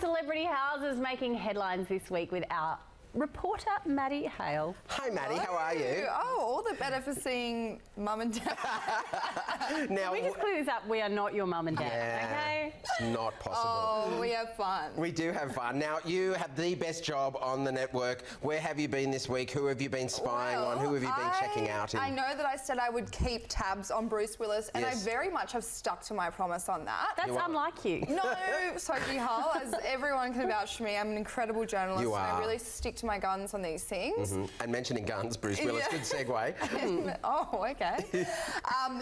celebrity houses making headlines this week with our reporter Maddie Hale. Hi Maddie, how are you? Oh, all the better for seeing Mum and Dad. Now, Can we just clear this up? We are not your mum and dad, okay? It's not possible. Oh, we have fun. We do have fun. Now, you have the best job on the network. Where have you been this week? Who have you been spying on? Who have you been checking out in? I know that I said I would keep tabs on Bruce Willis, and Yes. I very much have stuck to my promise on that. That's unlike you. No, Sophie Hull, as everyone can vouch for me, I'm an incredible journalist. You are. And I really stick to my guns on these things. And mentioning guns, Bruce Willis, good segue. Oh, okay.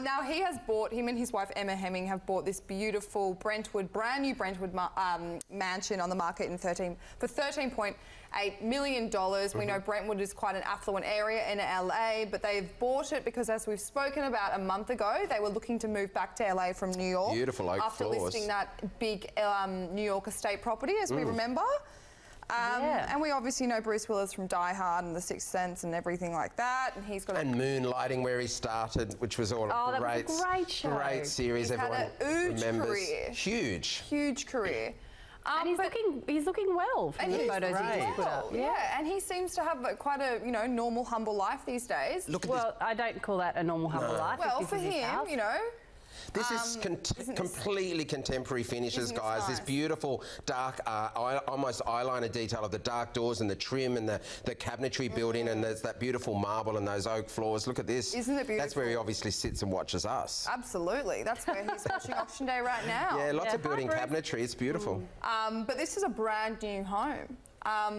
Now him and his wife Emma Hemming have bought this beautiful Brentwood, brand new Brentwood mansion on the market for $13.8 million. We know Brentwood is quite an affluent area in LA, but they've bought it because, as we've spoken about a month ago, they were looking to move back to LA from New York. Beautiful oak after floors. listing that big New York estate property, as we remember. And we obviously know Bruce Willis from Die Hard and The Sixth Sense and everything like that. And he's got And Moonlighting, where he started, which was all that great. was a great show. Great series. He's Everyone had a huge remembers. career. Huge career. And he's looking well from the photos he just put up. Yeah, and he seems to have quite a normal, humble life these days. Look at Well, I don't call that a normal humble life. Well, This for is his him, house. This is completely contemporary finishes, Isn't this guys. This nice? beautiful dark, almost eyeliner detail of the dark doors and the trim and the cabinetry built-in, and there's that beautiful marble and those oak floors. Look at this. Isn't it beautiful? That's where he obviously sits and watches us. Absolutely. That's where he's watching Auction Day right now. Yeah, lots of built-in cabinetry. It's beautiful. But this is a brand new home.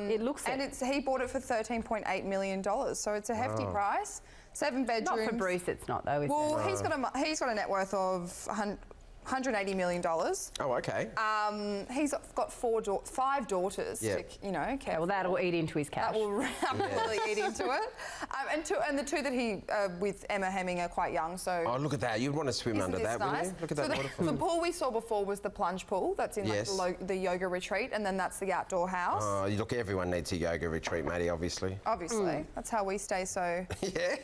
It looks and he bought it for $13.8 million, so it's a hefty price. 7 bedrooms. Not for Bruce, it's not though. Is Well, it? he's got a net worth of $180 million. Oh, okay. He's got 5 daughters. Yeah. To, care well, that'll eat into his cash. That will absolutely eat into it. And the two that he with Emma Hemming are quite young. So oh, look at that! You'd want to swim under that, nice? wouldn't you? Look at that waterfall. The pool we saw before was the plunge pool. That's in the yoga retreat, and then that's the outdoor house. Oh, look, everyone needs a yoga retreat, Maddie. Obviously. That's how we stay so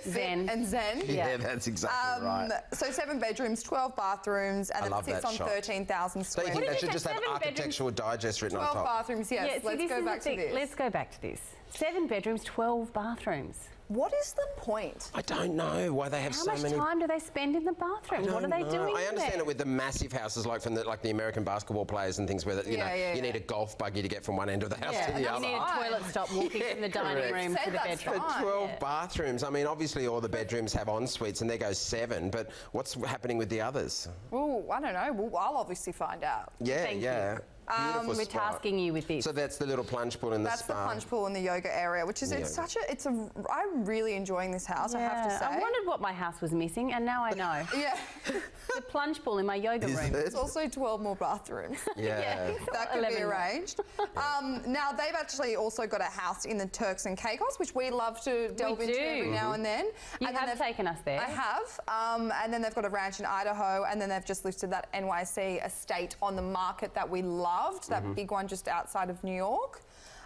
zen and zen. Yeah, that's exactly right. So 7 bedrooms, 12 bathrooms, and it sits on 13,000 square So you feet. think that should just have Architectural Digest written on 12 top? bathrooms, yes. Yeah, Let's go back to this. Let's go back to this. 7 bedrooms, 12 bathrooms. What is the point? I don't know why they have so many. How much time do they spend in the bathroom? What are they doing I understand there? it with the massive houses like from the American basketball players and things where you need a golf buggy to get from one end of the house to the You other. need a toilet stop walking from the dining room to the bedroom. But 12 bathrooms. I mean, obviously all the bedrooms have en suites and there goes 7, but what's happening with the others? Oh, I don't know. Well, I'll obviously find out. Yeah, Thank yeah. you. Beautiful We're spot. tasking you with this. So that's the little plunge pool in the That's spa. the plunge pool in the yoga area, which is I'm really enjoying this house, I have to say. I wondered what my house was missing, and now I know. Yeah. The plunge pool in my yoga room. It's also 12 more bathrooms. Yeah. That could be arranged. Now, they've actually also got a house in the Turks and Caicos, which we love to delve into every now and then. You have taken us there. I have. And then they've got a ranch in Idaho, and then they've just listed that NYC estate on the market that we loved, that big one just outside of New York.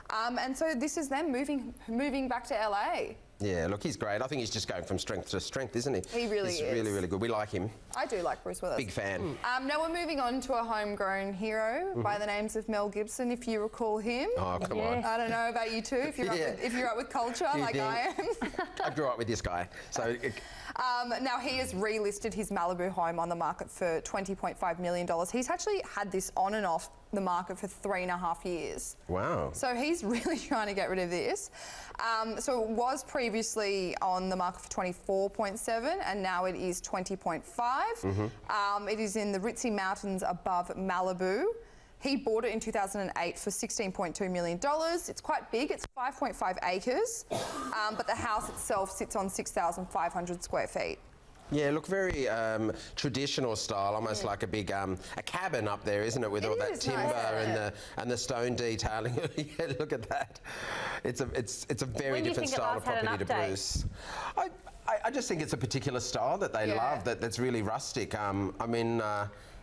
And so this is them moving back to LA. Yeah, look, he's great. I think he's just going from strength to strength, isn't he? He really is. He's really, really good. We like him. I do like Bruce Willis. Big fan. Now we're moving on to a homegrown hero by the names of Mel Gibson, if you recall him. Oh, come on. I don't know about you too, if you're up with culture like I am. I grew up with this guy. So. Now he has relisted his Malibu home on the market for $20.5 million. He's actually had this on and off the market for 3.5 years. Wow. So he's really trying to get rid of this. So it was previously on the market for 24.7 and now it is 20.5. It is in the Ritzy Mountains above Malibu. He bought it in 2008 for $16.2 million. It's quite big, it's 5.5 acres, but the house itself sits on 6,500 square feet. Yeah, look, very traditional style, almost like a big a cabin up there, isn't it? With all that timber and the stone detailing. Yeah, look at that. It's a very different style of property to Bruce. I just think it's a particular style that they love. That's really rustic. I mean.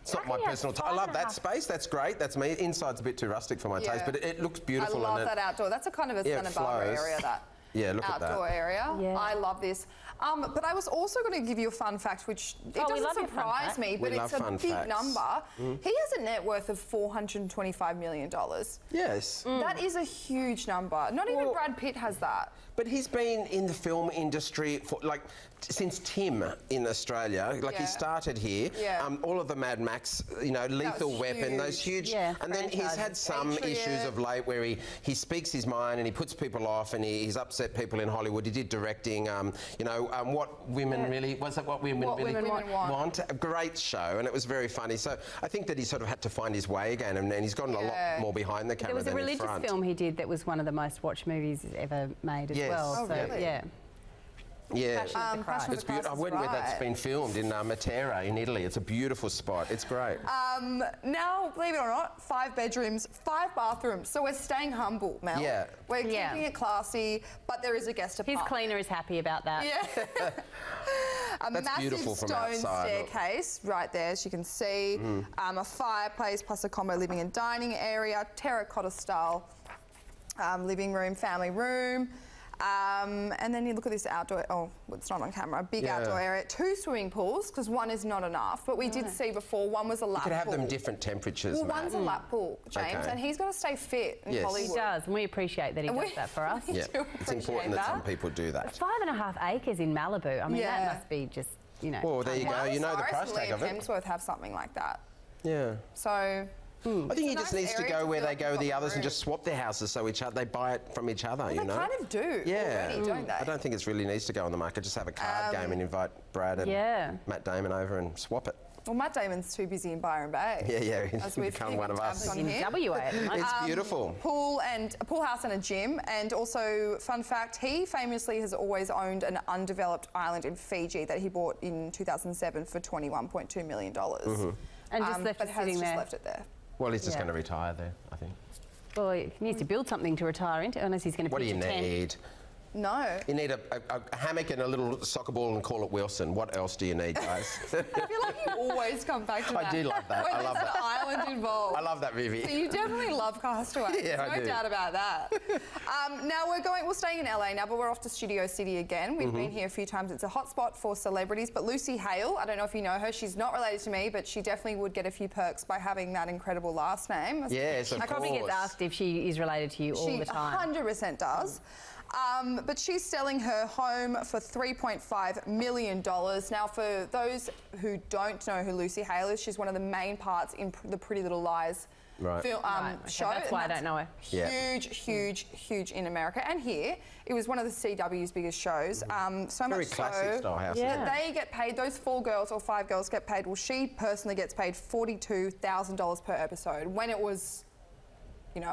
It's not my personal taste. I love that space. That's great. That's me. Inside's a bit too rustic for my taste, but it looks beautiful. I love that outdoor. That's a kind of a Santa Barbara area, that. Yeah, look at that. outdoor area. Yeah. I love this. But I was also going to give you a fun fact, which it we doesn't love your fun surprise fact. me, but We it's love a fun big facts. number. He has a net worth of $425 million. Yes. That is a huge number. Not even Well- Brad Pitt has that. But he's been in the film industry for since Tim in Australia. Like Yeah. he started here. Yeah. All of the Mad Max, Lethal was Weapon, those huge. huge. Yeah, and then he's had some Patriot. issues of late where he speaks his mind and he puts people off and he's upset people in Hollywood. He did directing, What Women Really Was It? What Women What Really Women Want. A great show, and it was very funny. So I think that he sort of had to find his way again, and he's gotten a lot more behind the camera There was a than in religious front. film he did that was one of the most watched movies ever made as Yes. well. Oh, so really? yeah. Yeah. Passion of the Christ. Passion of It's the Christ beautiful. I is went where that's right. been filmed in Matera in Italy. It's a beautiful spot. It's great. Now, believe it or not, 5 bedrooms, 5 bathrooms. So we're staying humble, Mel. Yeah. We're Yeah. keeping it classy, but there is a guest His apartment. cleaner is happy about that. Yeah. A That's massive beautiful from stone outside, look. staircase right there, as you can see. A fireplace plus a combo living and dining area, terracotta style living room, family room. And then you look at this outdoor, it's not on camera, big Yeah. outdoor area. 2 swimming pools, because one is not enough. But we did see before, one was a lap You could have pool. them different temperatures, Well, Matt. one's a lap pool, James, Okay. and he's got to stay fit in Yes. Hollywood. He does, and we appreciate that he does that for us. we Yeah, do it's important appreciate that some people do that. 5.5 acres in Malibu. I mean, Yeah. that must be just, Well, there you go. Miley You know the Cyrus price and tag Liam of it. Hemsworth have something like that. Yeah. So I think he a just nice needs to area go to where feel they like go you've the got others and room. just swap their houses so they buy it from each other, they kind of do Yeah. already, don't they? I don't think it really needs to go on the market. Just have a card game and invite Brad and Yeah. Matt Damon over and swap it. Well, Matt Damon's too busy in Byron Bay. Yeah, As he's we've become one of tabs us. on in here. WA at the moment. It's beautiful. A pool house and a gym, and also fun fact, he famously has always owned an undeveloped island in Fiji that he bought in 2007 for $21.2 million. And just left but it has sitting just there. left it there. Well, he's just Yeah. going to retire there, I think. Well, he needs to build something to retire into, unless he's going to What do pitch you a tent. need? No. You need a hammock and a little soccer ball and call it Wilson. What else do you need, guys? I feel like you always come back to I that. do love that. When I love there's that. an island involved. I love that movie. So you definitely love Castaway. Yeah, There's I no do. doubt about that. Now we're staying in LA now, but we're off to Studio City again. We've been here a few times. It's a hotspot for celebrities. But Lucy Hale, I don't know if you know her. She's not related to me, but she definitely would get a few perks by having that incredible last name. Yes, of I probably course. get asked if she is related to you all She the time. 100% does. But she's selling her home for $3.5 million. Now, for those who don't know who Lucy Hale is, she's one of the main parts in the Pretty Little Lies film, Okay, show. that's why I and don't know her. Yeah. Huge in America and here. It was one of the CW's biggest shows. So Very much classic so style house. Yeah. that they get paid, those 4 girls or 5 girls get paid. Well, she personally gets paid $42,000 per episode when it was,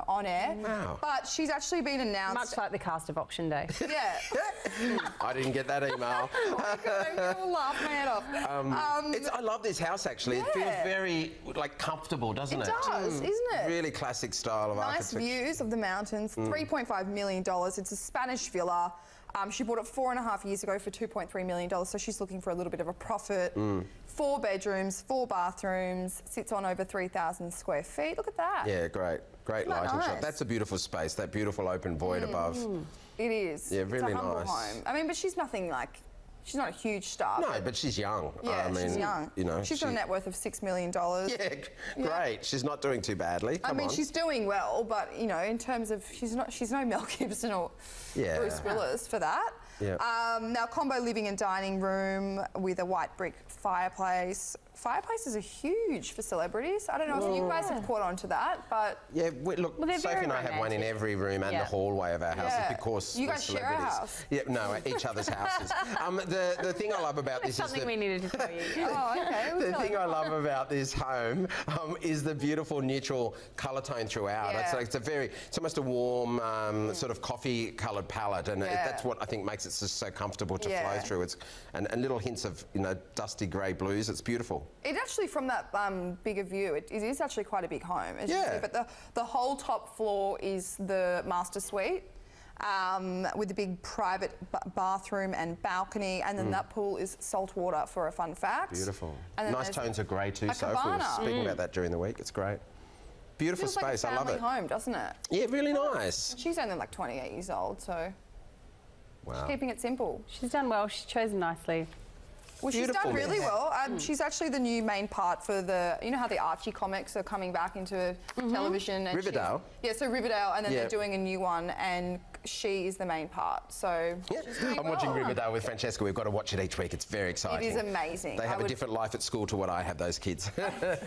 on air. Wow. But she's actually been announced. Much like the cast of Auction Day. Yeah. I didn't get that email. I'm gonna laugh my head off. I love this house actually. It feels Yeah. very comfortable, doesn't it? It does, isn't it? Really classic style of Nice architecture. views of the mountains. $3.5 million. It's a Spanish villa. She bought it 4.5 years ago for $2.3 million. So she's looking for a little bit of a profit. 4 bedrooms, 4 bathrooms. Sits on over 3,000 square feet. Look at that. Yeah, great Isn't that lighting shot. nice? That's a beautiful space. That beautiful open void above. It is. Yeah, It's really a humble nice. home. I mean, but she's nothing like. She's not a huge star. No, but she's young. Yeah, I mean, she's young. She's got a net worth of $6 million. Yeah, great. She's not doing too badly. I Come mean, on. she's doing well, but in terms of she's no Mel Gibson or Yeah. Bruce Willis for that. Yeah. Now, combo living and dining room with a white brick fireplace. Fireplaces are huge for celebrities. I don't know if you guys have caught on to that, but Yeah, look, Well, they're Sophie very and I have one in romantic. every room and the Yeah. hallway of our houses Yeah. because You we're guys share a celebrities. house? Yeah, no, each other's houses. The thing I love about this is Something that we needed to tell you. oh, okay. the thing I love about this home is the beautiful neutral colour tone throughout. Yeah. It's almost a warm sort of coffee coloured palette, and Yeah. that's what I think makes it just so comfortable to Yeah. flow through. And little hints of dusty grey blues. It's beautiful. It actually, from that bigger view, it is actually quite a big home. As you Yeah. see, but the whole top floor is the master suite. With a big private bathroom and balcony, and then that pool is salt water for a fun fact. Beautiful. And then Nice there's tones of grey too, a Sophie. We were cabana. speaking about that during the week. It's great. Beautiful Feels space. like a I love family it. home, doesn't it? Yeah, really nice. She's only like 28 years old, so Wow. Keeping it simple. She's done well. She's chosen nicely. Well, she's Beautiful, done really yes. well. She's actually the new main part for the, you know how the Archie comics are coming back into television? And Riverdale? Yeah, so Riverdale, and then Yeah. they're doing a new one, and she is the main part. So she's doing I'm watching well. Riverdale with Francesca. We've got to watch it each week. It's very exciting. It is amazing. They have a different life at school to what I have, those kids. They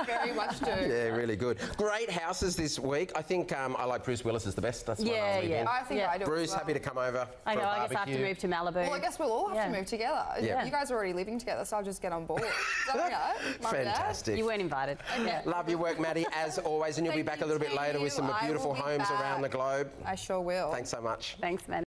very much do. Yeah, really good. Great houses this week. I think I like Bruce Willis as the best. That's Yeah, one I'll leave yeah. in. I think I do. Bruce, as well. happy to come over. I know, for a I guess I have to barbecue. move to Malibu. Well, I guess we'll all have Yeah. to move together. Yeah. You guys are already living together, so I'll just get on board. Is that okay? Mum and Dad? Fantastic. You weren't invited. Okay. Love your work, Maddie, as always, and you'll be Thank back a you little bit to later with you. some I beautiful will be homes around the back. globe. I sure will. Thanks so much. Thanks, man.